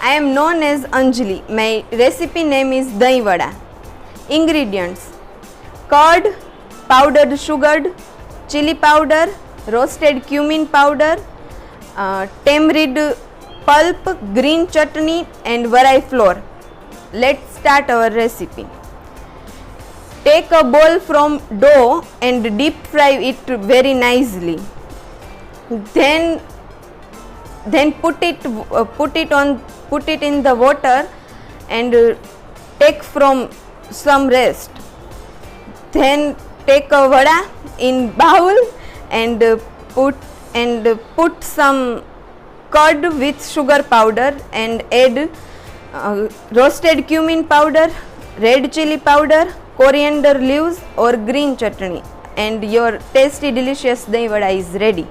I am known as Anjali. My recipe name is dahi vada. Ingredients: curd, powdered sugar, chili powder, roasted cumin powder, tamarind pulp, green chutney and varai flour. Let's start our recipe. Take a bowl from dough and deep fry it very nicely. Then put it in the water and take from some rest. Then take a vada in bowl and put some curd with sugar powder and add roasted cumin powder, red chili powder, coriander leaves or green chutney, and your tasty delicious dahi vada is ready.